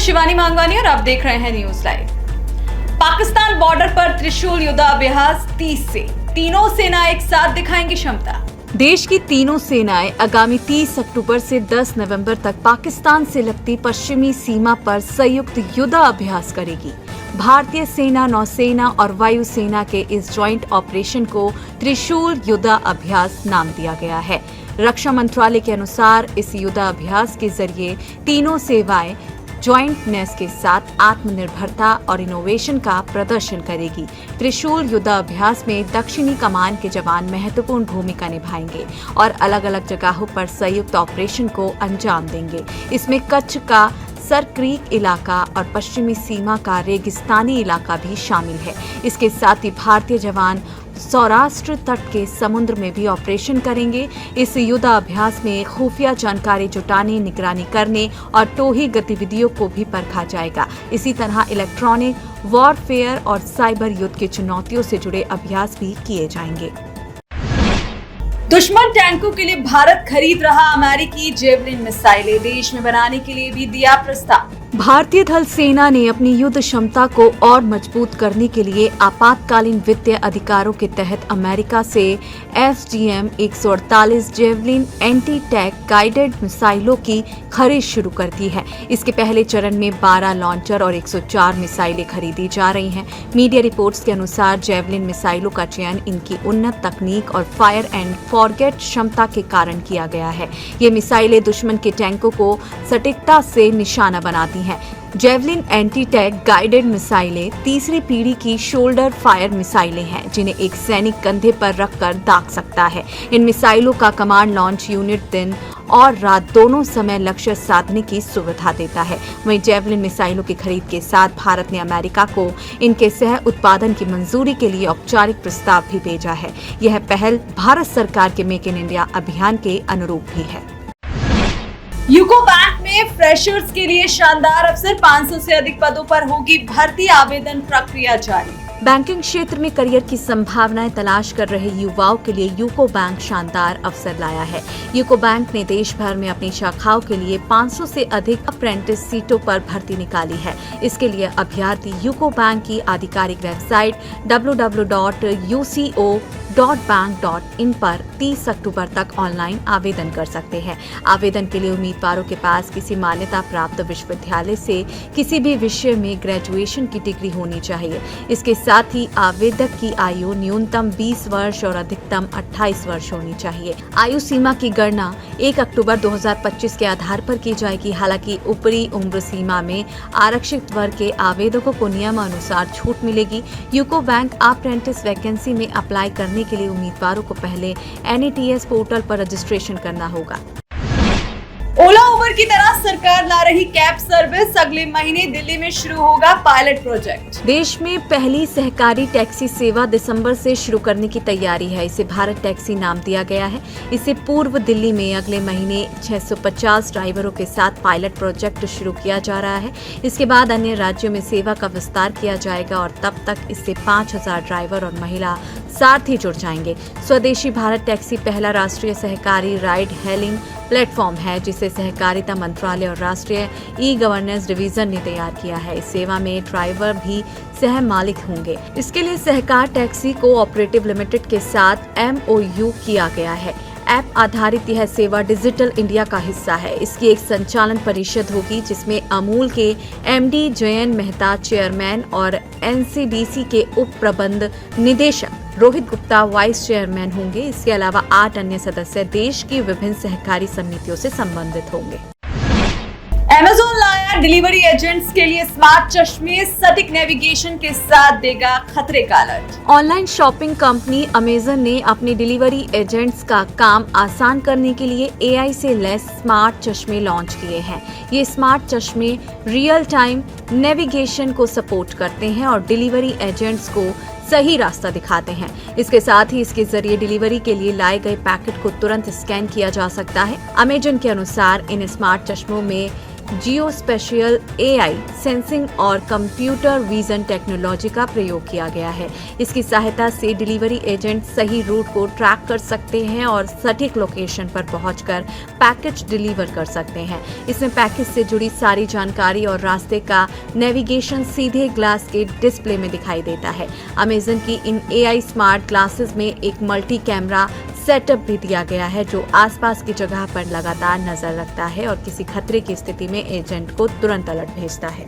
शिवानी मांगवानी और आप देख रहे हैं न्यूज लाइव। पाकिस्तान बॉर्डर पर त्रिशूल युद्धाभ्यास 30 से तीनों सेना एक साथ दिखाएंगी क्षमता। देश की तीनों सेनाएं आगामी 30 अक्टूबर से 10 नवंबर तक पाकिस्तान से लगती पश्चिमी सीमा पर संयुक्त युद्धाभ्यास करेगी। भारतीय सेना, नौसेना और वायुसेना के इस ज्वाइंट ऑपरेशन को त्रिशूल युद्धाभ्यास नाम दिया गया है। रक्षा मंत्रालय के अनुसार इस युद्धाभ्यास के जरिए तीनों सेवाएं ज्वाइंटनेस के साथ आत्मनिर्भरता और इनोवेशन का प्रदर्शन करेगी। त्रिशूल युद्धाभ्यास में दक्षिणी कमान के जवान महत्वपूर्ण भूमिका निभाएंगे और अलग अलग जगहों पर संयुक्त ऑपरेशन को अंजाम देंगे। इसमें कच्छ का सर क्रीक इलाका और पश्चिमी सीमा का रेगिस्तानी इलाका भी शामिल है। इसके साथ ही भारतीय जवान सौराष्ट्र तट के समुद्र में भी ऑपरेशन करेंगे। इस युद्धाभ्यास में खुफिया जानकारी जुटाने, निगरानी करने और टोही गतिविधियों को भी परखा जाएगा। इसी तरह इलेक्ट्रॉनिक वॉरफेयर और साइबर युद्ध की चुनौतियों से जुड़े अभ्यास भी किए जाएंगे। दुश्मन टैंकों के लिए भारत खरीद रहा अमेरिकी जेवलिन मिसाइलें, देश में बनाने के लिए भी दिया प्रस्ताव। भारतीय थल सेना ने अपनी युद्ध क्षमता को और मजबूत करने के लिए आपातकालीन वित्तीय अधिकारों के तहत अमेरिका से FGM 148 javelin anti tank guided मिसाइलों की खरीद शुरू कर दी है। इसके पहले चरण में 12 लॉन्चर और 104 मिसाइलें खरीदी जा रही हैं। मीडिया रिपोर्ट्स के अनुसार जेवलिन मिसाइलों का चयन इनकी उन्नत तकनीक और फायर एंड फॉरगेट क्षमता के कारण किया गया है। ये मिसाइलें दुश्मन के टैंकों को सटीकता से निशाना बनाती हैं। जेवलिन एंटी टैंक गाइडेड मिसाइलें तीसरी पीढ़ी की शोल्डर फायर मिसाइलें हैं, जिन्हें एक सैनिक कंधे पर रखकर दाग सकता है। इन मिसाइलों का कमांड लॉन्च यूनिट दिन और रात दोनों समय लक्ष्य साधने की सुविधा देता है। वहीं जेवलिन मिसाइलों की खरीद के साथ भारत ने अमेरिका को इनके सह उत्पादन की मंजूरी के लिए औपचारिक प्रस्ताव भी भेजा है। यह पहल भारत सरकार के मेक इन इंडिया अभियान के अनुरूप भी है। यूको बैंक में फ्रेशर्स के लिए शानदार अवसर, 500 से अधिक पदों पर होगी भर्ती, आवेदन प्रक्रिया जारी। बैंकिंग क्षेत्र में करियर की संभावनाएं तलाश कर रहे युवाओं के लिए यूको बैंक शानदार अवसर लाया है। यूको बैंक ने देश भर में अपनी शाखाओं के लिए 500 से अधिक अप्रेंटिस सीटों पर भर्ती निकाली है। इसके लिए अभ्यर्थी यूको बैंक की आधिकारिक वेबसाइट www.uco.bank.in पर 30 अक्टूबर तक ऑनलाइन आवेदन कर सकते हैं। आवेदन के लिए उम्मीदवारों के पास किसी मान्यता प्राप्त विश्वविद्यालय से किसी भी विषय में ग्रेजुएशन की डिग्री होनी चाहिए। इसके साथ ही आवेदक की आयु न्यूनतम 20 वर्ष और अधिकतम 28 वर्ष होनी चाहिए। आयु सीमा की गणना 1 अक्टूबर 2025 के आधार पर की जाएगी। हालांकि ऊपरी उम्र सीमा में आरक्षित वर्ग के आवेदकों को नियमानुसार छूट मिलेगी। यूको बैंक अप्रेंटिस वैकेंसी में अप्लाई करने के लिए उम्मीदवारों को पहले NATS पोर्टल पर रजिस्ट्रेशन करना होगा। ओला उबर की तरह सरकार ला रही कैब सर्विस, अगले महीने दिल्ली में शुरू होगा पायलट प्रोजेक्ट। देश में पहली सहकारी टैक्सी सेवा दिसंबर से शुरू करने की तैयारी है। इसे भारत टैक्सी नाम दिया गया है। इससे पूर्व दिल्ली में अगले महीने 650 ड्राइवरों के साथ पायलट प्रोजेक्ट शुरू किया जा रहा है। इसके बाद अन्य राज्यों में सेवा का विस्तार किया जाएगा और तब तक इससे 5000 ड्राइवर और महिला सारथी जुड़ जाएंगे। स्वदेशी भारत टैक्सी पहला राष्ट्रीय सहकारी राइड हेलिंग प्लेटफॉर्म है, जिसे सहकारिता मंत्रालय और राष्ट्रीय ई गवर्नेंस डिवीजन ने तैयार किया है। इस सेवा में ड्राइवर भी सह मालिक होंगे। इसके लिए सहकार टैक्सी कोऑपरेटिव लिमिटेड के साथ MOU किया गया है। ऐप आधारित यह सेवा डिजिटल इंडिया का हिस्सा है। इसकी एक संचालन परिषद होगी, जिसमें अमूल के MD जयंत मेहता चेयरमैन और NCDC के उप प्रबंध निदेशक रोहित गुप्ता वाइस चेयरमैन होंगे। इसके अलावा 8 अन्य सदस्य देश की विभिन्न सहकारी समितियों से संबंधित होंगे। Amazon लाया डिलीवरी एजेंट्स के लिए स्मार्ट चश्मे, सटीक नेविगेशन के साथ देगा खतरे का alert. Online shopping company Amazon ने अपने डिलीवरी एजेंट्स का काम आसान करने के लिए AI से लैस स्मार्ट चश्मे लॉन्च किए हैं। ये स्मार्ट चश्मे रियल टाइम नेविगेशन को सपोर्ट करते हैं और डिलीवरी एजेंट्स को सही रास्ता दिखाते हैं। इसके साथ ही इसके जरिए डिलीवरी के लिए लाए गए पैकेट को तुरंत स्कैन किया जा सकता है। Amazon के अनुसार इन स्मार्ट चश्मों में जियोस्पेशियल AI सेंसिंग और कंप्यूटर विजन टेक्नोलॉजी का प्रयोग किया गया है। इसकी सहायता से डिलीवरी एजेंट सही रूट को ट्रैक कर सकते हैं और सटीक लोकेशन पर पहुंचकर पैकेज डिलीवर कर सकते हैं। इसमें पैकेज से जुड़ी सारी जानकारी और रास्ते का नेविगेशन सीधे ग्लास के डिस्प्ले में दिखाई देता है। अमेजन की इन AI स्मार्ट ग्लासेस में एक मल्टी कैमरा सेटअप भी दिया गया है जो आसपास की जगह पर लगातार नजर रखता है और किसी खतरे की स्थिति में एजेंट को तुरंत अलर्ट भेजता है।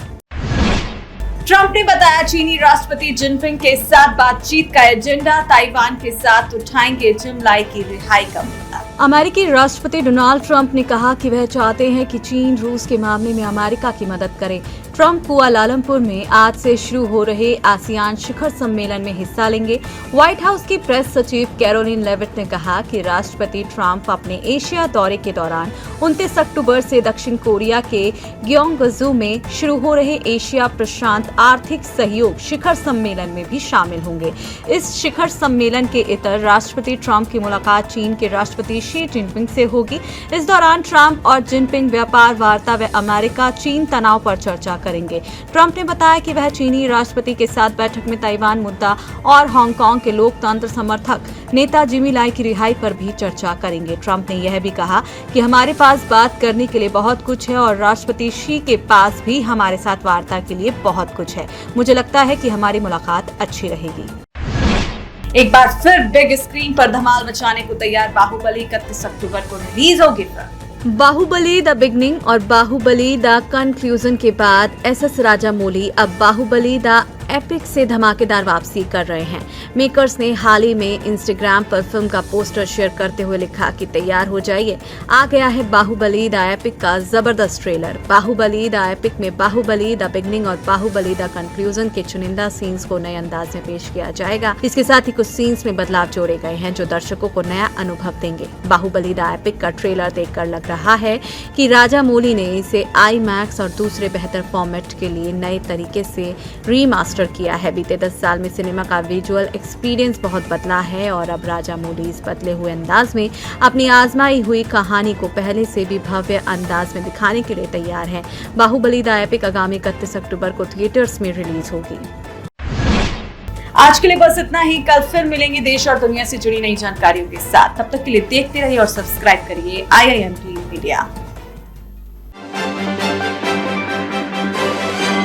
ट्रंप ने बताया चीनी राष्ट्रपति जिनपिंग के साथ बातचीत का एजेंडा, ताइवान के साथ उठाएंगे जिम लाई की रिहाई का मुद्दा। अमेरिकी राष्ट्रपति डोनाल्ड ट्रंप ने कहा कि वह चाहते हैं कि चीन रूस के मामले में अमेरिका की मदद करे। ट्रंप कुआलालंपुर में आज से शुरू हो रहे आसियान शिखर सम्मेलन में हिस्सा लेंगे। व्हाइट हाउस की प्रेस सचिव कैरोलिन लेविट ने कहा कि राष्ट्रपति ट्रंप अपने एशिया दौरे के दौरान 29 अक्टूबर से दक्षिण कोरिया के ग्योंगजू में शुरू हो रहे एशिया प्रशांत आर्थिक सहयोग शिखर सम्मेलन में भी शामिल होंगे। इस शिखर सम्मेलन के इतर राष्ट्रपति ट्रंप की मुलाकात चीन के राष्ट्रपति शी जिनपिंग से होगी। इस दौरान ट्रंप और जिनपिंग व्यापार वार्ता व अमेरिका चीन तनाव पर चर्चा करेंगे। ट्रंप ने बताया कि वह चीनी राष्ट्रपति के साथ बैठक में ताइवान मुद्दा और हांगकांग के लोकतंत्र समर्थक नेता जिमी लाई की रिहाई पर भी चर्चा करेंगे। ट्रंप ने यह भी कहा कि हमारे पास बात करने के लिए बहुत कुछ है और राष्ट्रपति शी के पास भी हमारे साथ वार्ता के लिए बहुत कुछ है। मुझे लगता है कि हमारी मुलाकात अच्छी रहेगी। एक बार फिर बिग स्क्रीन पर धमाल मचाने को तैयार बाहुबली 31 अक्टूबर को रिलीज होगी। बाहुबली द बिगनिंग और बाहुबली द कंक्लूजन के बाद एसएस राजामौली अब बाहुबली द एपिक से धमाकेदार वापसी कर रहे हैं। मेकर्स ने हाल ही में इंस्टाग्राम पर फिल्म का पोस्टर शेयर करते हुए लिखा कि तैयार हो जाइए, आ गया है बाहुबली द एपिक का जबरदस्त ट्रेलर। बाहुबली द एपिक में बाहुबली द बिगनिंग और बाहुबली द कंक्लूजन के चुनिंदा सीन्स को नए अंदाज में पेश किया जाएगा। इसके साथ ही कुछ सीन्स में बदलाव जोड़े गए हैं जो दर्शकों को नया अनुभव देंगे। बाहुबली द एपिक का ट्रेलर देखकर लग रहा है कि राजामौली ने इसे IMAX और दूसरे बेहतर फॉर्मेट के लिए नए तरीके से रीमास्टर किया है। बीते 10 साल में सिनेमा का विजुअल एक्सपीरियंस बहुत बदला है और अब राजामौली इस बदले हुए अंदाज में अपनी आजमाई हुई कहानी को पहले से भी भव्य अंदाज में दिखाने के लिए तैयार है। बाहुबली द एपिक आगामी 31 अक्टूबर को थिएटर्स में रिलीज होगी। आज के लिए बस इतना ही। कल फिर मिलेंगे देश और दुनिया से जुड़ी नई जानकारियों के साथ। तब तक के लिए देखते रहिए और सब्सक्राइब करिए IIMT मीडिया।